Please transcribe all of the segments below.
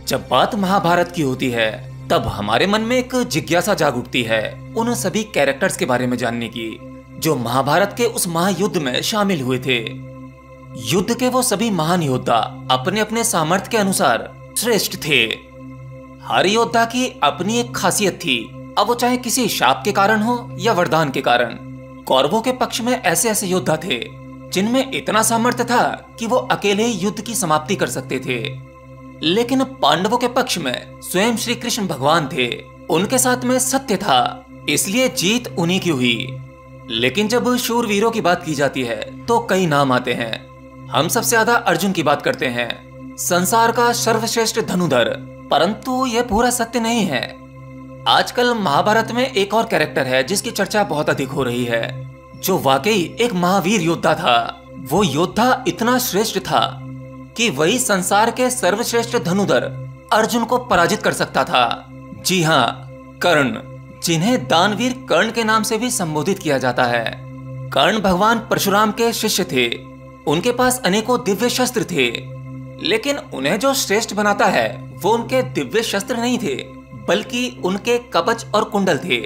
जब बात महाभारत की होती है तब हमारे मन में एक जिज्ञासा जाग उठती है उन सभी कैरेक्टर्स के बारे में जानने की जो महाभारत के उस महायुद्ध में शामिल हुए थे। युद्ध के वो सभी महान योद्धा अपने अपने सामर्थ्य के अनुसार श्रेष्ठ थे। हर योद्धा की अपनी एक खासियत थी, अब वो चाहे किसी शाप के कारण हो या वरदान के कारण। कौरवों के पक्ष में ऐसे ऐसे योद्धा थे जिनमें इतना सामर्थ्य था कि वो अकेले ही युद्ध की समाप्ति कर सकते थे। लेकिन पांडवों के पक्ष में स्वयं श्री कृष्ण भगवान थे, उनके साथ में सत्य था, इसलिए जीत उन्हीं की हुई। लेकिन जब शूरवीरों की बात की जाती है तो कई नाम आते हैं। हम सबसे ज्यादा अर्जुन की बात करते हैं, संसार का सर्वश्रेष्ठ धनुधर, परंतु यह पूरा सत्य नहीं है। आजकल महाभारत में एक और कैरेक्टर है जिसकी चर्चा बहुत अधिक हो रही है, जो वाकई एक महावीर योद्धा था। वो योद्धा इतना श्रेष्ठ था कि वही संसार के सर्वश्रेष्ठ धनुधर अर्जुन को पराजित कर सकता था। जी हाँ, कर्ण, जिन्हें दानवीर कर्ण के नाम से भी संबोधित किया जाता है। कर्ण भगवान परशुराम के शिष्य थे, उनके पास अनेकों दिव्य शस्त्र थे, लेकिन उन्हें जो श्रेष्ठ बनाता है वो उनके दिव्य शस्त्र नहीं थे, बल्कि उनके कवच और कुंडल थे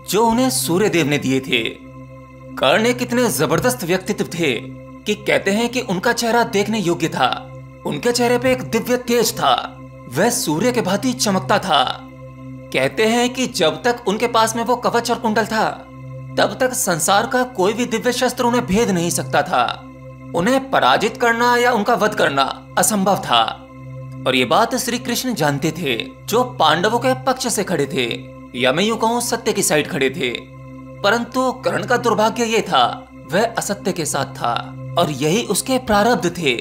जो उन्हें सूर्य देव ने दिए थे। कर्ण एक इतने जबरदस्त व्यक्तित्व थे कि कहते हैं कि उनका चेहरा देखने योग्य था। उनके चेहरे पे एक दिव्य तेज था, वह सूर्य के भांति चमकता था। कहते हैं कि जब तक उनके पास में वो कवच और कुंडल था तब तक संसार का कोई भी दिव्य शस्त्र उन्हें भेद नहीं सकता था। उन्हें पराजित करना या उनका वध करना असंभव था। और ये बात श्री कृष्ण जानते थे, जो पांडवों के पक्ष से खड़े थे, या मैं यूं कहूं सत्य की साइड खड़े थे। परंतु कर्ण का दुर्भाग्य ये था, वह असत्य के साथ था और यही उसके प्रारब्ध थे।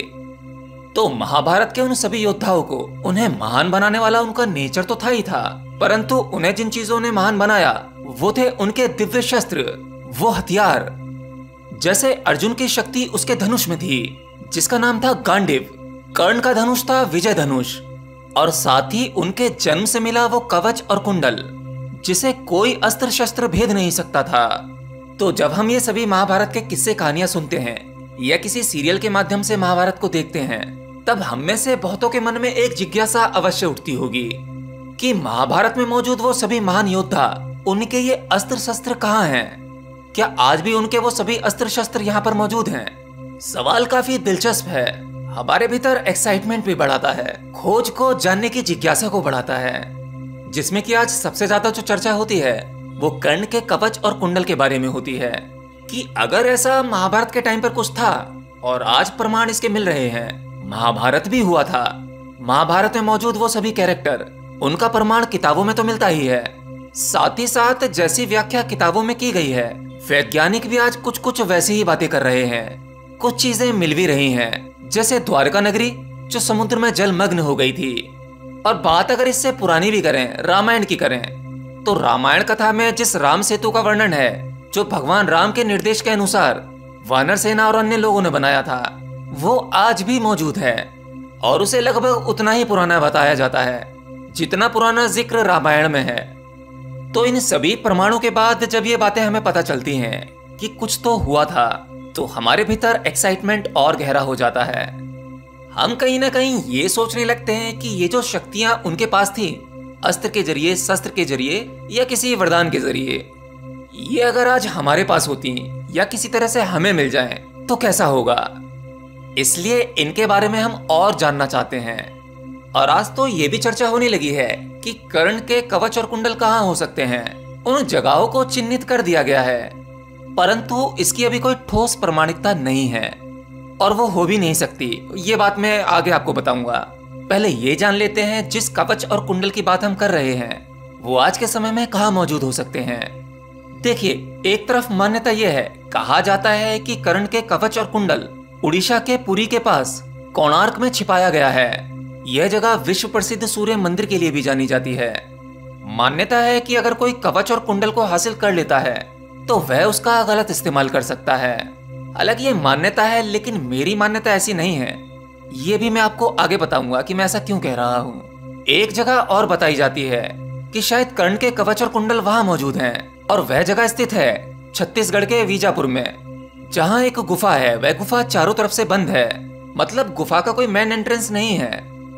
तो महाभारत के उन सभी योद्धाओं को उन्हें महान बनाने वाला उनका नेचर तो था ही था, परंतु उन्हें जिन चीजों ने महान बनाया वो थे उनके दिव्य शस्त्र, वो हथियार। जैसे अर्जुन की शक्ति उसके धनुष में थी, जिसका नाम था गांडीव। कर्ण का धनुष था विजय धनुष, और साथ ही उनके जन्म से मिला वो कवच और कुंडल, जिसे कोई अस्त्र शस्त्र भेद नहीं सकता था। तो जब हम ये सभी महाभारत के किस्से कहानियां सुनते हैं या किसी सीरियल के माध्यम से महाभारत को देखते हैं, तब हम में से बहुतों के मन में एक जिज्ञासा अवश्य उठती होगी कि महाभारत में मौजूद वो सभी महान योद्धा, उनके ये अस्त्र शस्त्र कहाँ हैं? क्या आज भी उनके वो सभी अस्त्र शस्त्र यहाँ पर मौजूद हैं? सवाल काफी दिलचस्प है, हमारे भीतर एक्साइटमेंट भी बढ़ाता है, खोज को जानने की जिज्ञासा को बढ़ाता है। जिसमें कि आज सबसे ज्यादा जो चर्चा होती है वो कर्ण के कवच और कुंडल के बारे में होती है कि अगर ऐसा महाभारत के टाइम पर कुछ था और आज प्रमाण इसके मिल रहे हैं, महाभारत भी हुआ था। महाभारत में मौजूद वो सभी कैरेक्टर, उनका प्रमाण किताबों में तो मिलता ही है, साथ ही साथ जैसी व्याख्या किताबों में की गई है, वैज्ञानिक भी आज कुछ कुछ वैसी ही बातें कर रहे हैं। कुछ चीजें मिल भी रही हैं, जैसे द्वारका नगरी जो समुद्र में जलमग्न हो गई थी। और बात अगर इससे पुरानी भी करें, रामायण की करें, तो रामायण कथा में जिस राम सेतु का वर्णन है, जो भगवान राम के निर्देश के अनुसार वानर सेना और अन्य लोगों ने बनाया था, वो आज भी मौजूद है और उसे लगभग उतना ही पुराना बताया जाता है जितना पुराना जिक्र रामायण में है। तो इन सभी प्रमाणों के बाद जब ये बातें हमें पता चलती हैं कि कुछ तो हुआ था, तो हमारे भीतर एक्साइटमेंट और गहरा हो जाता है। हम कहीं ना कहीं ये सोचने लगते हैं कि ये जो शक्तियां उनके पास थी, अस्त्र के जरिए, शस्त्र के जरिए या किसी वरदान के जरिए, ये अगर आज हमारे पास होती या किसी तरह से हमें मिल जाएं, तो कैसा होगा? इसलिए इनके बारे में हम और जानना चाहते हैं। और आज तो ये भी चर्चा होने लगी है कि कर्ण के कवच और कुंडल कहाँ हो सकते हैं। उन जगहों को चिन्हित कर दिया गया है, परंतु इसकी अभी कोई ठोस प्रमाणिकता नहीं है और वो हो भी नहीं सकती। ये बात मैं आगे आपको बताऊंगा। पहले ये जान लेते हैं, जिस कवच और कुंडल की बात हम कर रहे हैं वो आज के समय में कहाँ मौजूद हो सकते हैं। देखिए, एक तरफ मान्यता यह है, कहा जाता है कि कर्ण के कवच और कुंडल उड़ीसा के पुरी के पास कोणार्क में छिपाया गया है। यह जगह विश्व प्रसिद्ध सूर्य मंदिर के लिए भी जानी जाती है। मान्यता है कि अगर कोई कवच और कुंडल को हासिल कर लेता है तो वह उसका गलत इस्तेमाल कर सकता है। हालांकि ये मान्यता है, लेकिन मेरी मान्यता ऐसी नहीं है। ये भी मैं आपको आगे बताऊंगा कि मैं ऐसा क्यों कह रहा हूँ। एक जगह और बताई जाती है कि शायद कर्ण के कवच और कुंडल वहां मौजूद हैं और वह जगह स्थित है छत्तीसगढ़ के वीजापुर में, जहाँ एक गुफा है। वह गुफा चारों तरफ से बंद है, मतलब गुफा का कोई मेन एंट्रेंस नहीं है।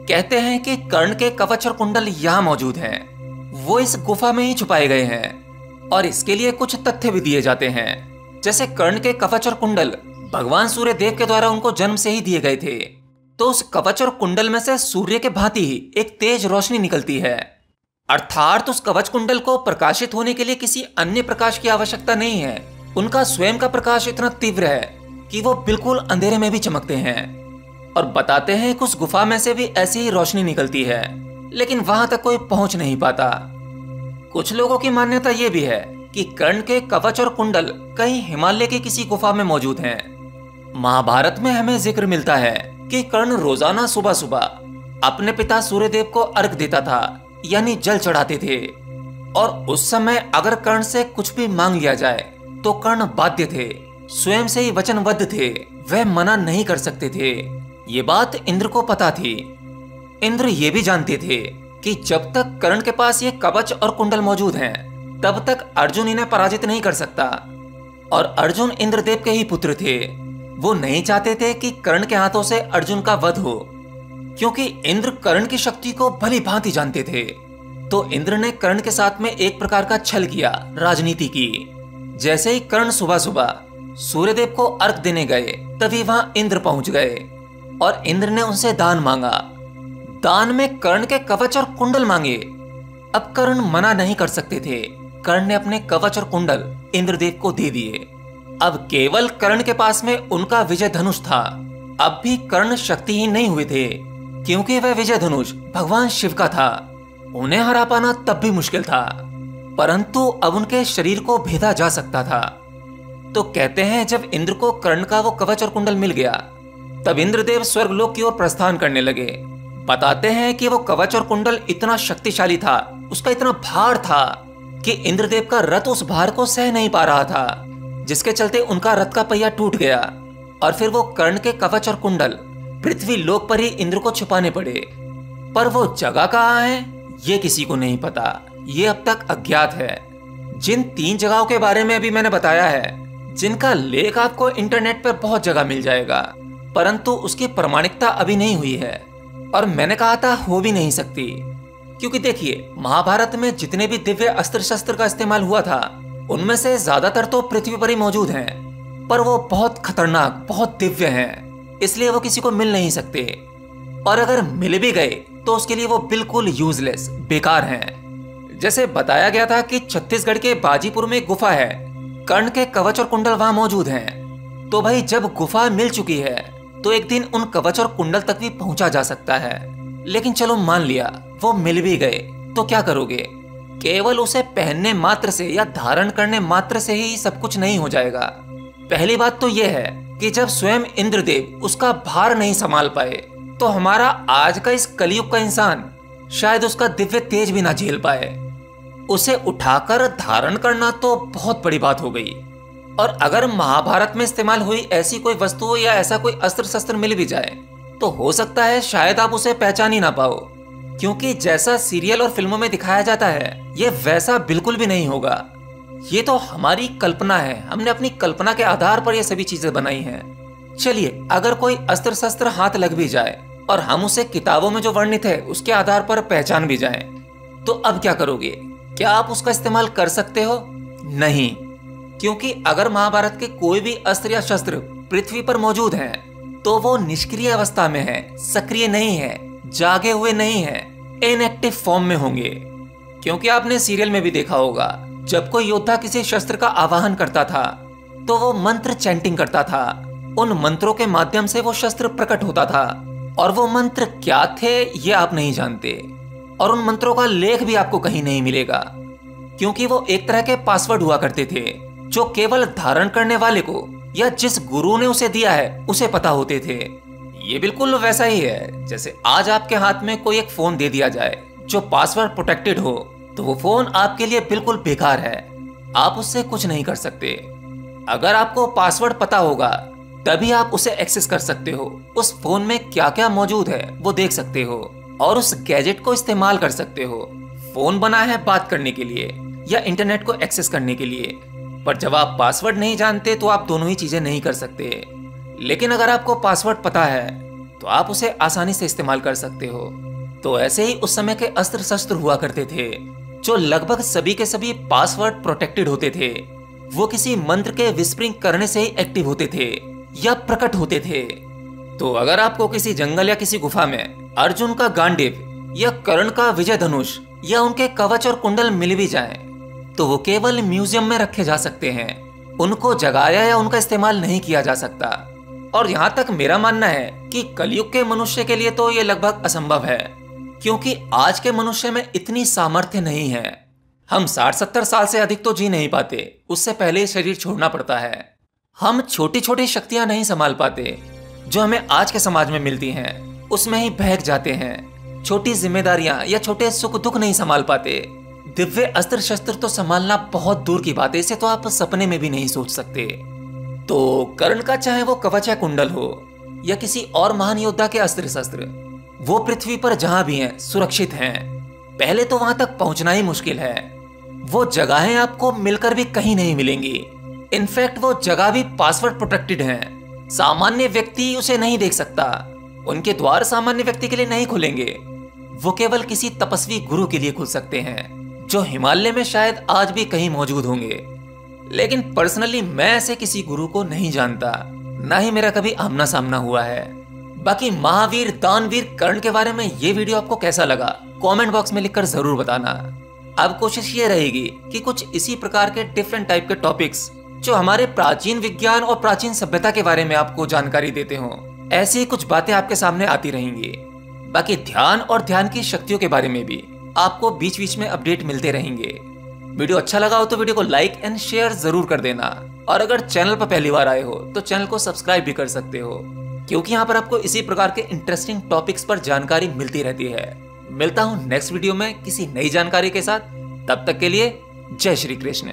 कहते हैं कि कर्ण के कवच और कुंडल यहाँ मौजूद हैं। वो इस गुफा में ही छुपाए गए हैं और इसके लिए कुछ तथ्य भी दिए जाते हैं। जैसे कर्ण के कवच और कुंडल भगवान सूर्य देव के द्वारा उनको जन्म से ही दिए गए थे, तो उस कवच और कुंडल में से सूर्य के भांति ही एक तेज रोशनी निकलती है। अर्थात उस कवच कुंडल को प्रकाशित होने के लिए किसी अन्य प्रकाश की आवश्यकता नहीं है। उनका स्वयं का प्रकाश इतना तीव्र है कि वो बिल्कुल अंधेरे में भी चमकते हैं। और बताते हैं कि उस गुफा में से भी ऐसी ही रोशनी निकलती है, लेकिन वहां तक कोई पहुंच नहीं पाता। कुछ लोगों की मान्यता ये भी है कि कर्ण के कवच और कुंडल कहीं हिमालय की किसी गुफा में मौजूद हैं। महाभारत में हमें जिक्र मिलता है कि कर्ण रोजाना सुबह सुबह अपने पिता सूर्यदेव को अर्घ देता था, यानी जल चढ़ाते थे। और उस समय अगर कर्ण से कुछ भी मांग लिया जाए तो कर्ण बाध्य थे, स्वयं से ही वचनबद्ध थे, वह मना नहीं कर सकते थे। ये बात इंद्र को पता थी। इंद्र ये भी जानते थे कि जब तक कर्ण के पास ये कवच और कुंडल मौजूद हैं, तब तक अर्जुन इन्हें पराजित नहीं कर सकता। और अर्जुन इंद्रदेव के ही पुत्र थे। वो नहीं चाहते थे कि कर्ण के हाथों से अर्जुन का वध हो, क्योंकि इंद्र कर्ण की शक्ति को भली भांति जानते थे। तो इंद्र ने कर्ण के साथ में एक प्रकार का छल किया, राजनीति की। जैसे ही कर्ण सुबह सुबह सूर्यदेव को अर्घ देने गए, तभी वहां इंद्र पहुंच गए और इंद्र ने उनसे दान मांगा। दान में कर्ण के कवच और कुंडल मांगे। अब कर्ण मना नहीं कर सकते थे। कर्ण ने अपने कवच और कुंडल इंद्रदेव को दे दिए। अब केवल कर्ण के पास में उनका विजय धनुष था। अब भी कर्ण शक्तिहीन नहीं हुए थे, क्योंकि वह विजय धनुष भगवान शिव का था। उन्हें हरा पाना तब भी मुश्किल था, परंतु अब उनके शरीर को भेदा जा सकता था। तो कहते हैं जब इंद्र को कर्ण का वो कवच और कुंडल मिल गया, तब इंद्रदेव स्वर्गलोक की ओर प्रस्थान करने लगे। बताते हैं कि वो कवच और कुंडल इतना शक्तिशाली था, उसका इतना भार था कि इंद्रदेव का रथ उस भार को सह नहीं पा रहा था, जिसके चलते उनका रथ का पहिया टूट गया और फिर वो कर्ण के कवच और कुंडल पृथ्वी लोक पर ही इंद्र को छुपाने पड़े। पर वो जगह कहाँ है, ये किसी को नहीं पता। ये अब तक अज्ञात है। जिन 3 जगहों के बारे में अभी मैंने बताया है, जिनका लेख आपको इंटरनेट पर बहुत जगह मिल जाएगा, परंतु उसकी प्रमाणिकता अभी नहीं हुई है। और मैंने कहा था हो भी नहीं सकती, क्योंकि देखिए महाभारत में जितने भी दिव्य अस्त्र शस्त्र का इस्तेमाल हुआ था, उनमें से ज्यादातर तो पृथ्वी पर ही मौजूद हैं, पर वो बहुत खतरनाक, बहुत दिव्य हैं, इसलिए वो किसी को मिल नहीं सकते। और अगर मिल भी गए तो उसके लिए वो बिल्कुल यूजलेस, बेकार हैं। जैसे बताया गया था कि छत्तीसगढ़ के बाजीपुर में गुफा है, कर्ण के कवच और कुंडल वहां मौजूद हैं। तो भाई जब गुफा मिल चुकी है तो एक दिन उन कवच और कुंडल तक भी पहुंचा जा सकता है। लेकिन चलो मान लिया वो मिल भी गए, तो क्या करोगे? केवल उसे पहनने मात्र से या धारण करने मात्र से ही सब कुछ नहीं हो जाएगा। पहली बात तो यह है कि जब स्वयं इंद्रदेव उसका भार नहीं संभाल पाए, तो हमारा आज का इस कलयुग का इंसान शायद उसका दिव्य तेज भी ना झेल पाए। उसे उठाकर धारण करना तो बहुत बड़ी बात हो गई। और अगर महाभारत में इस्तेमाल हुई ऐसी कोई वस्तु या ऐसा कोई अस्त्र शस्त्र मिल भी जाए, तो हो सकता है शायद आप उसे पहचान ही ना पाओ, क्योंकि जैसा सीरियल और फिल्मों में दिखाया जाता है, ये वैसा बिल्कुल भी नहीं होगा। ये तो हमारी कल्पना है, हमने अपनी कल्पना के आधार पर ये सभी चीजें बनाई हैं। चलिए, अगर कोई अस्त्र शस्त्र हाथ लग भी जाए और हम उसे किताबों में जो वर्णित है उसके आधार पर पहचान भी जाएं, तो अब क्या करोगे? क्या आप उसका इस्तेमाल कर सकते हो? नहीं, क्योंकि अगर महाभारत के कोई भी अस्त्र या शस्त्र पृथ्वी पर मौजूद हैं, तो वो निष्क्रिय अवस्था में है, सक्रिय नहीं है, जागे हुए नहीं है, इनएक्टिव फॉर्म में होंगे। क्योंकि आपने सीरियल में भी देखा होगा, जब कोई योद्धा किसी शस्त्र का आवाहन करता था तो वो मंत्र चैंटिंग करता था। उन मंत्रों के माध्यम से वो शस्त्र प्रकट होता था, और वो मंत्र क्या थे ये आप नहीं जानते, और उन मंत्रों का लेख भी आपको कहीं नहीं मिलेगा, क्योंकि वो एक तरह के पासवर्ड हुआ करते थे जो केवल धारण करने वाले को या जिस गुरु ने उसे दिया है उसे पता होते थे। ये बिल्कुल वैसा ही है जैसे आज आपके हाथ में कोई एक फोन दे दिया जाए जो पासवर्ड प्रोटेक्टेड हो, तो वो फोन आपके लिए बिल्कुल बेकार है, आप उससे कुछ नहीं कर सकते। अगर आपको पासवर्ड पता होगा तभी आप उसे एक्सेस कर सकते हो, उस फोन में क्या क्या मौजूद है वो देख सकते हो और उस गैजेट को इस्तेमाल कर सकते हो। फोन बना है बात करने के लिए या इंटरनेट को एक्सेस करने के लिए, पर जब आप पासवर्ड नहीं जानते तो आप दोनों ही चीजें नहीं कर सकते। लेकिन अगर आपको पासवर्ड पता है तो आप उसे आसानी से इस्तेमाल कर सकते हो। तो ऐसे ही उस समय के अस्त्र शस्त्र हुआ करते थे जो लगभग सभी के सभी पासवर्ड प्रोटेक्टेड होते थे। वो किसी मंत्र के विस्परिंग करने से ही एक्टिव होते थे या प्रकट होते थे। तो अगर आपको किसी जंगल या किसी गुफा में अर्जुन का गांडीव या कर्ण का विजय धनुष या उनके कवच और कुंडल मिल भी जाएं, तो वो केवल म्यूजियम में रखे जा सकते हैं। उनको जगाया या उनका इस्तेमाल नहीं किया जा सकता। और यहाँ तक मेरा मानना है कि कलयुग के मनुष्य के लिए तो ये लगभग असंभव है, क्योंकि आज के मनुष्य में इतनी सामर्थ्य नहीं है। हम 60-70 साल से अधिक तो जी नहीं पाते, उससे पहले शरीर छोड़ना पड़ता है। हम छोटी छोटी शक्तियां नहीं संभाल पाते जो हमें आज के समाज में मिलती हैं, उसमें ही बहक जाते हैं। छोटी जिम्मेदारियां या छोटे सुख दुख नहीं संभाल पाते। दिव्य अस्त्र शस्त्र तो संभालना बहुत दूर की बात है, इसे तो आप सपने में भी नहीं सोच सकते। तो कर्ण का चाहे वो कवच या कुंडल हो या किसी और महान योद्धा के अस्त्र शस्त्र, वो पृथ्वी पर जहां भी हैं सुरक्षित हैं। पहले तो वहां तक पहुंचना ही मुश्किल है। वो जगहें आपको मिलकर भी कहीं नहीं मिलेंगी। इनफैक्ट वो जगह भी पासवर्ड प्रोटेक्टेड हैं। सामान्य व्यक्ति उसे नहीं देख सकता। उनके द्वार सामान्य व्यक्ति के लिए नहीं खुलेंगे। वो केवल किसी तपस्वी गुरु के लिए खुल सकते हैं जो हिमालय में शायद आज भी कहीं मौजूद होंगे। लेकिन पर्सनली मैं ऐसे किसी गुरु को नहीं जानता, ना ही मेरा कभी आमना सामना हुआ है। बाकी महावीर दानवीर कर्ण के बारे में ये वीडियो आपको कैसा लगा कमेंट बॉक्स में लिखकर जरूर बताना। अब कोशिश ये रहेगी कि कुछ इसी प्रकार के डिफरेंट टाइप के टॉपिक्स जो हमारे प्राचीन विज्ञान और प्राचीन सभ्यता के बारे में आपको जानकारी देते हों, ऐसी कुछ बातें आपके सामने आती रहेंगी। बाकी ध्यान और ध्यान की शक्तियों के बारे में भी आपको बीच बीच में अपडेट मिलते रहेंगे। वीडियो अच्छा लगा हो तो वीडियो को लाइक एंड शेयर जरूर कर देना। और अगर चैनल पर पहली बार आए हो तो चैनल को सब्सक्राइब भी कर सकते हो, क्योंकि यहाँ पर आपको इसी प्रकार के इंटरेस्टिंग टॉपिक्स पर जानकारी मिलती रहती है। मिलता हूँ नेक्स्ट वीडियो में किसी नई जानकारी के साथ। तब तक के लिए जय श्री कृष्ण।